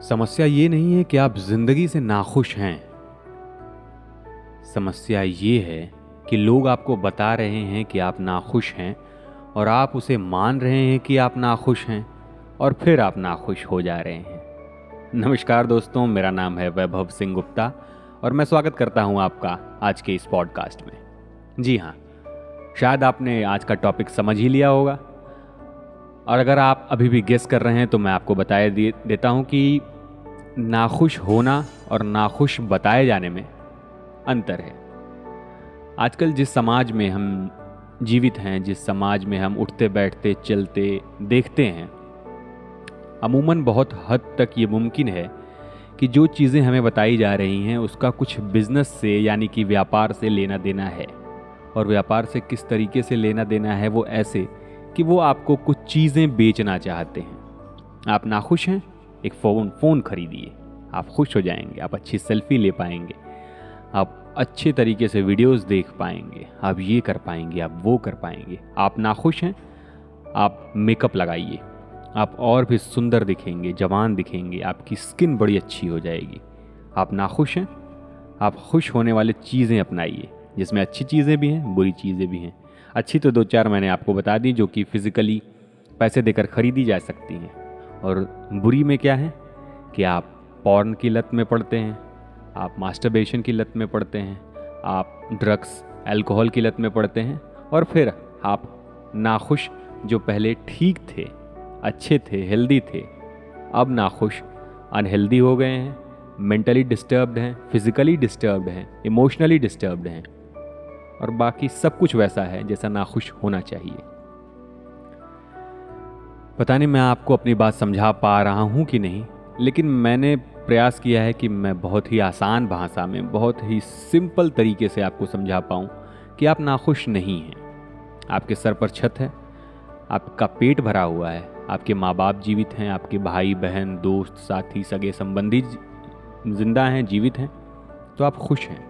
समस्या ये नहीं है कि आप जिंदगी से नाखुश हैं। समस्या ये है कि लोग आपको बता रहे हैं कि आप नाखुश हैं और आप उसे मान रहे हैं कि आप नाखुश हैं और फिर आप नाखुश हो जा रहे हैं। नमस्कार दोस्तों, मेरा नाम है वैभव सिंह गुप्ता और मैं स्वागत करता हूं आपका आज के इस पॉडकास्ट में। जी हाँ, शायद आपने आज का टॉपिक समझ ही लिया होगा और अगर आप अभी भी गेस कर रहे हैं तो मैं आपको देता हूं कि नाखुश होना और नाखुश बताए जाने में अंतर है। आजकल जिस समाज में हम जीवित हैं, जिस समाज में हम उठते बैठते चलते देखते हैं, अमूमन बहुत हद तक ये मुमकिन है कि जो चीज़ें हमें बताई जा रही हैं उसका कुछ बिजनेस से यानी कि व्यापार से लेना देना है। और व्यापार से किस तरीके से लेना देना है, वो ऐसे कि वो आपको कुछ चीज़ें बेचना चाहते हैं। आप नाखुश हैं, एक फ़ोन खरीदिए, आप खुश हो जाएंगे, आप अच्छी सेल्फी ले पाएंगे, आप अच्छे तरीके से वीडियोस देख पाएंगे, आप ये कर पाएंगे, आप वो कर पाएंगे। आप नाखुश हैं, आप मेकअप लगाइए, आप और भी सुंदर दिखेंगे, जवान दिखेंगे, आपकी स्किन बड़ी अच्छी हो जाएगी। आप नाखुश हैं, आप खुश होने वाली चीज़ें अपनाइए, जिसमें अच्छी चीज़ें भी हैं, बुरी चीज़ें भी हैं। अच्छी तो 2-4 मैंने आपको बता दी जो कि फिज़िकली पैसे देकर ख़रीदी जा सकती हैं, और बुरी में क्या है कि आप पॉर्न की लत में पड़ते हैं, आप मास्टरबेशन की लत में पड़ते हैं, आप ड्रग्स अल्कोहल की लत में पड़ते हैं, और फिर आप नाखुश जो पहले ठीक थे, अच्छे थे, हेल्दी थे, अब नाखुश अनहेल्दी हो गए हैं, मेंटली डिस्टर्ब्ड हैं, फिज़िकली डिस्टर्ब्ड हैं, इमोशनली डिस्टर्ब्ड हैं, और बाकी सब कुछ वैसा है जैसा नाखुश होना चाहिए। पता नहीं मैं आपको अपनी बात समझा पा रहा हूँ कि नहीं, लेकिन मैंने प्रयास किया है कि मैं बहुत ही आसान भाषा में, बहुत ही सिंपल तरीके से आपको समझा पाऊँ कि आप नाखुश नहीं हैं। आपके सर पर छत है, आपका पेट भरा हुआ है, आपके माँ बाप जीवित हैं, आपके भाई बहन दोस्त साथी सगे संबंधी जिंदा हैं, जीवित हैं, तो आप खुश हैं।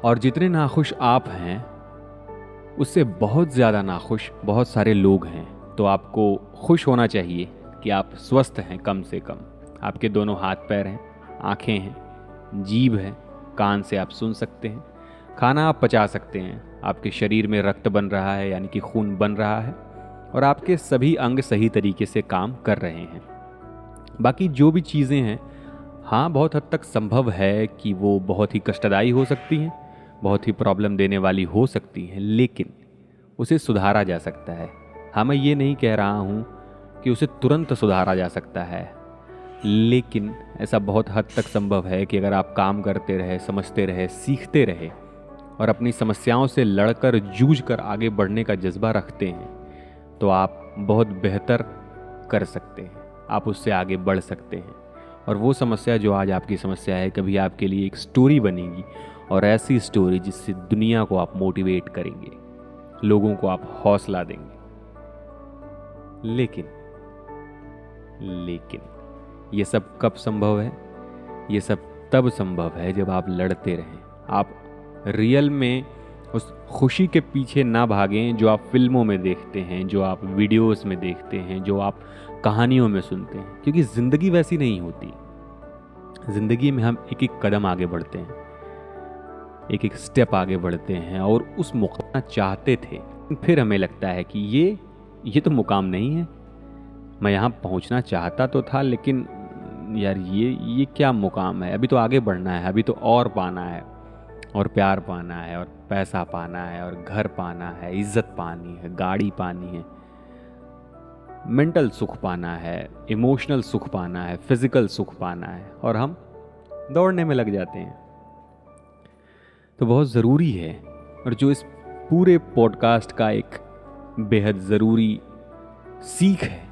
और जितने नाखुश आप हैं उससे बहुत ज़्यादा नाखुश बहुत सारे लोग हैं। तो आपको खुश होना चाहिए कि आप स्वस्थ हैं, कम से कम आपके दोनों हाथ पैर हैं, आँखें हैं, जीभ है, कान से आप सुन सकते हैं, खाना आप पचा सकते हैं, आपके शरीर में रक्त बन रहा है यानी कि खून बन रहा है, और आपके सभी अंग सही तरीके से काम कर रहे हैं। बाकी जो भी चीज़ें हैं, हाँ, बहुत हद तक संभव है कि वो बहुत ही कष्टदायी हो सकती हैं, बहुत ही प्रॉब्लम देने वाली हो सकती हैं, लेकिन उसे सुधारा जा सकता है। हाँ, मैं ये नहीं कह रहा हूँ कि उसे तुरंत सुधारा जा सकता है, लेकिन ऐसा बहुत हद तक संभव है कि अगर आप काम करते रहे, समझते रहे, सीखते रहे और अपनी समस्याओं से लड़कर जूझकर आगे बढ़ने का जज्बा रखते हैं, तो आप बहुत बेहतर कर सकते हैं, आप उससे आगे बढ़ सकते हैं। और वो समस्या जो आज आपकी समस्या है, कभी आपके लिए एक स्टोरी बनेगी, और ऐसी स्टोरी जिससे दुनिया को आप मोटिवेट करेंगे, लोगों को आप हौसला देंगे। लेकिन ये सब कब संभव है? ये सब तब संभव है जब आप लड़ते रहें, आप रियल में उस खुशी के पीछे ना भागें जो आप फिल्मों में देखते हैं, जो आप वीडियोस में देखते हैं, जो आप कहानियों में सुनते हैं। क्योंकि ज़िंदगी वैसी नहीं होती। ज़िंदगी में हम एक एक कदम आगे बढ़ते हैं, एक एक स्टेप आगे बढ़ते हैं, और उस मुकाम चाहते थे, फिर हमें लगता है कि ये तो मुकाम नहीं है। मैं यहाँ पहुँचना चाहता तो था, लेकिन यार ये क्या मुकाम है? अभी तो आगे बढ़ना है, अभी तो और पाना है, और प्यार पाना है, और पैसा पाना है, और घर पाना है, इज्जत पानी है, गाड़ी पानी है, मेंटल सुख पाना है, इमोशनल सुख पाना है, फिजिकल सुख पाना है, और हम दौड़ने में लग जाते हैं। तो बहुत ज़रूरी है, और जो इस पूरे पॉडकास्ट का एक बेहद ज़रूरी सीख है,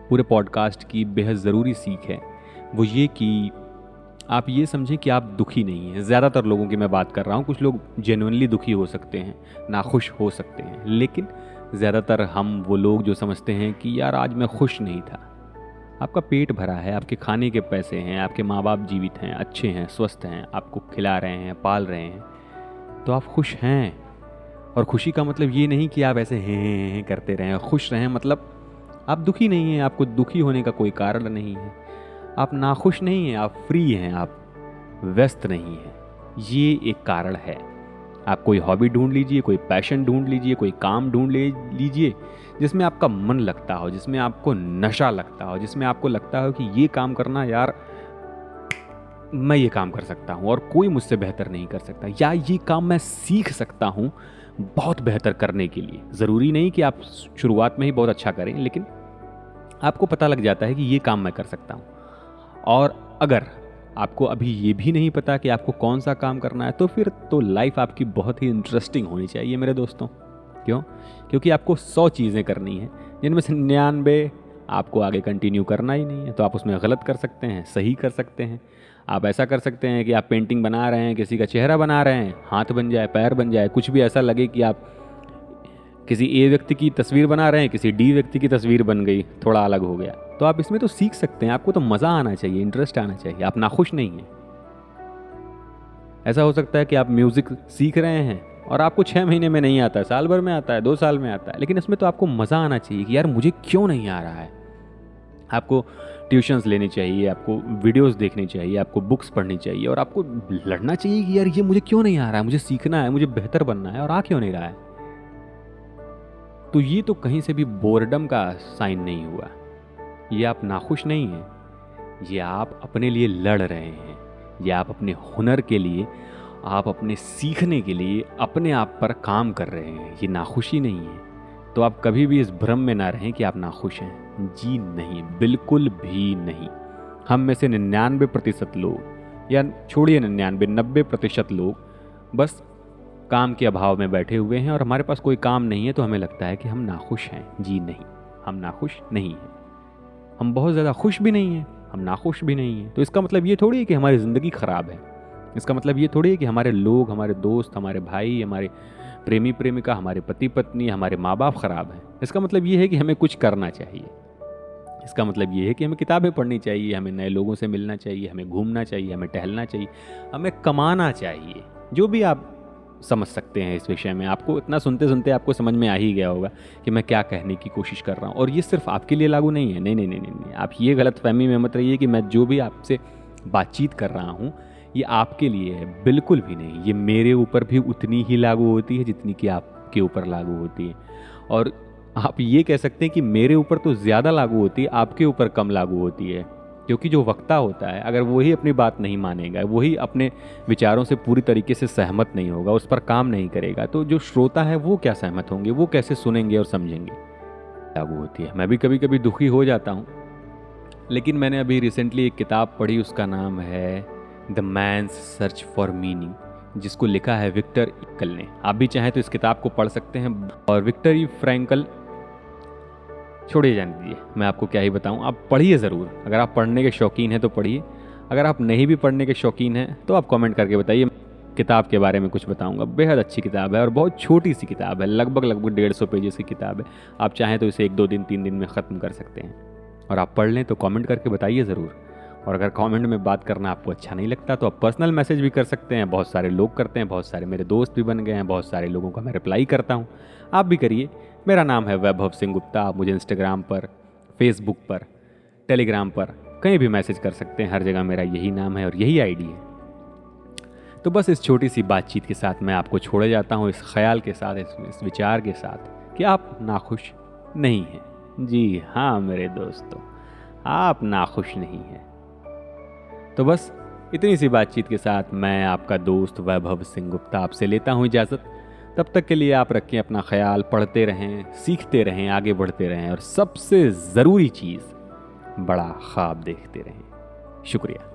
पूरे पॉडकास्ट की बेहद ज़रूरी सीख है, वो ये कि आप ये समझें कि आप दुखी नहीं हैं। ज़्यादातर लोगों की मैं बात कर रहा हूँ, कुछ लोग जेन्युइनली दुखी हो सकते हैं, नाखुश हो सकते हैं, लेकिन ज़्यादातर हम वो लोग जो समझते हैं कि यार आज मैं खुश नहीं था। आपका पेट भरा है, आपके खाने के पैसे हैं, आपके माँ बाप जीवित हैं, अच्छे हैं, स्वस्थ हैं, आपको खिला रहे हैं, पाल रहे हैं, तो आप खुश हैं। और खुशी का मतलब ये नहीं कि आप ऐसे हैं करते रहें। खुश रहें मतलब आप दुखी नहीं हैं, आपको दुखी होने का कोई कारण नहीं है। आप नाखुश नहीं हैं, आप फ्री हैं, आप व्यस्त नहीं हैं। ये एक कारण है। आप कोई हॉबी ढूंढ लीजिए, कोई पैशन ढूंढ लीजिए, कोई काम ढूंढ लीजिए जिसमें आपका मन लगता हो, जिसमें आपको नशा लगता हो, जिसमें आपको लगता हो कि ये काम करना यार मैं ये काम कर सकता हूँ और कोई मुझसे बेहतर नहीं कर सकता, या ये काम मैं सीख सकता हूँ बहुत बेहतर करने के लिए। ज़रूरी नहीं कि आप शुरुआत में ही बहुत अच्छा करें, लेकिन आपको पता लग जाता है कि ये काम मैं कर सकता हूँ। और अगर आपको अभी ये भी नहीं पता कि आपको कौन सा काम करना है, तो फिर तो लाइफ आपकी बहुत ही इंटरेस्टिंग होनी चाहिए मेरे दोस्तों। क्यों? क्योंकि आपको 100 चीज़ें करनी हैं, जिनमें से 99 आपको आगे कंटिन्यू करना ही नहीं है। तो आप उसमें गलत कर सकते हैं, सही कर सकते हैं। आप ऐसा कर सकते हैं कि आप पेंटिंग बना रहे हैं, किसी का चेहरा बना रहे हैं, हाथ बन जाए, पैर बन जाए, कुछ भी ऐसा लगे कि आप किसी ए व्यक्ति की तस्वीर बना रहे हैं, किसी डी व्यक्ति की तस्वीर बन गई, थोड़ा अलग हो गया, तो आप इसमें तो सीख सकते हैं। आपको तो मज़ा आना चाहिए, इंटरेस्ट आना चाहिए। आप नाखुश नहीं हैं। ऐसा हो सकता है कि आप म्यूज़िक सीख रहे हैं और आपको 6 महीने में नहीं आता है, साल भर में आता है, 2 साल में आता है, लेकिन इसमें तो आपको मज़ा आना चाहिए कि यार मुझे क्यों नहीं आ रहा है। आपको ट्यूशन्स लेनी चाहिए, आपको वीडियोस देखनी चाहिए, आपको बुक्स पढ़नी चाहिए और आपको लड़ना चाहिए कि यार ये मुझे क्यों नहीं आ रहा है, मुझे सीखना है, मुझे बेहतर बनना है और आ क्यों नहीं रहा है। तो ये तो कहीं से भी बोर्डम का साइन नहीं हुआ। ये आप नाखुश नहीं हैं, ये आप अपने लिए लड़ रहे हैं, ये आप अपने हुनर के लिए, आप अपने सीखने के लिए अपने आप पर काम कर रहे हैं। ये नाखुशी नहीं है। तो आप कभी भी इस भ्रम में ना रहें कि आप नाखुश हैं। जी नहीं, बिल्कुल भी नहीं। हम में से 99% लोग, या छोड़िए 99, 90% लोग बस काम के अभाव में बैठे हुए हैं और हमारे पास कोई काम नहीं है तो हमें लगता है कि हम नाखुश हैं। जी नहीं, हम नाखुश नहीं हैं। हम बहुत ज़्यादा खुश भी नहीं हैं, हम नाखुश भी नहीं हैं। तो इसका मतलब ये थोड़ी है कि हमारी ज़िंदगी ख़राब है। इसका मतलब ये थोड़ी है कि हमारे लोग, हमारे दोस्त, हमारे भाई, हमारे प्रेमी प्रेमिका, हमारे पति पत्नी, हमारे माँ बाप ख़राब हैं। इसका मतलब ये है कि हमें कुछ करना चाहिए। इसका मतलब ये है कि हमें किताबें पढ़नी चाहिए, हमें नए लोगों से मिलना चाहिए, हमें घूमना चाहिए, हमें टहलना चाहिए, हमें कमाना चाहिए। जो भी आप समझ सकते हैं इस विषय में। आपको इतना सुनते सुनते आपको समझ में आ ही गया होगा कि मैं क्या कहने की कोशिश कर रहा हूँ। और ये सिर्फ आपके लिए लागू नहीं है। नहीं नहीं नहीं नहीं नहीं, आप ये गलतफहमी में मत रहिए कि मैं जो भी आपसे बातचीत कर रहा हूँ ये आपके लिए है। बिल्कुल भी नहीं। ये मेरे ऊपर भी उतनी ही लागू होती है जितनी कि आपके ऊपर लागू होती है। और आप ये कह सकते हैं कि मेरे ऊपर तो ज़्यादा लागू होती है, आपके ऊपर कम लागू होती है। क्योंकि जो वक्ता होता है, अगर वही अपनी बात नहीं मानेगा, वही अपने विचारों से पूरी तरीके से सहमत नहीं होगा, उस पर काम नहीं करेगा, तो जो श्रोता है वो क्या सहमत होंगे, वो कैसे सुनेंगे और समझेंगे। लागू होती है। मैं भी कभी कभी दुखी हो जाता हूँ। लेकिन मैंने अभी रिसेंटली एक किताब पढ़ी, उसका नाम है the man's search for meaning, जिसको लिखा है विक्टर फ्रैंकल ने। आप भी चाहें तो इस किताब को पढ़ सकते हैं। और विक्टर फ्रैंकल, छोड़िए, जाने दीजिए, मैं आपको क्या ही बताऊं। आप पढ़िए ज़रूर। अगर आप पढ़ने के शौकीन हैं तो पढ़िए। अगर आप नहीं भी पढ़ने के शौकीन हैं तो आप कमेंट करके बताइए, किताब के बारे में कुछ बताऊंगा। बेहद अच्छी किताब है और बहुत छोटी सी किताब है, लगभग 150 पेजेस की किताब है। आप चाहें तो इसे 1-2 दिन 3 दिन में ख़त्म कर सकते हैं। और आप पढ़ लें तो कमेंट करके बताइए ज़रूर। और अगर कमेंट में बात करना आपको अच्छा नहीं लगता तो आप पर्सनल मैसेज भी कर सकते हैं। बहुत सारे लोग करते हैं, बहुत सारे मेरे दोस्त भी बन गए हैं, बहुत सारे लोगों का मैं रिप्लाई करता हूँ। आप भी करिए। मेरा नाम है वैभव सिंह गुप्ता। आप मुझे इंस्टाग्राम पर, फेसबुक पर, टेलीग्राम पर कहीं भी मैसेज कर सकते हैं। हर जगह मेरा यही नाम है और यही आईडी है। तो बस इस छोटी सी बातचीत के साथ मैं आपको छोड़े जाता हूँ, इस ख्याल के साथ, इस विचार के साथ कि आप नाखुश नहीं हैं। जी हाँ मेरे दोस्तों, आप नाखुश नहीं हैं। तो बस इतनी सी बातचीत के साथ मैं आपका दोस्त वैभव सिंह गुप्ता आपसे लेता हूँ इजाज़त। तब तक के लिए आप रखें अपना ख्याल, पढ़ते रहें, सीखते रहें, आगे बढ़ते रहें और सबसे ज़रूरी चीज़, बड़ा ख्वाब देखते रहें। शुक्रिया।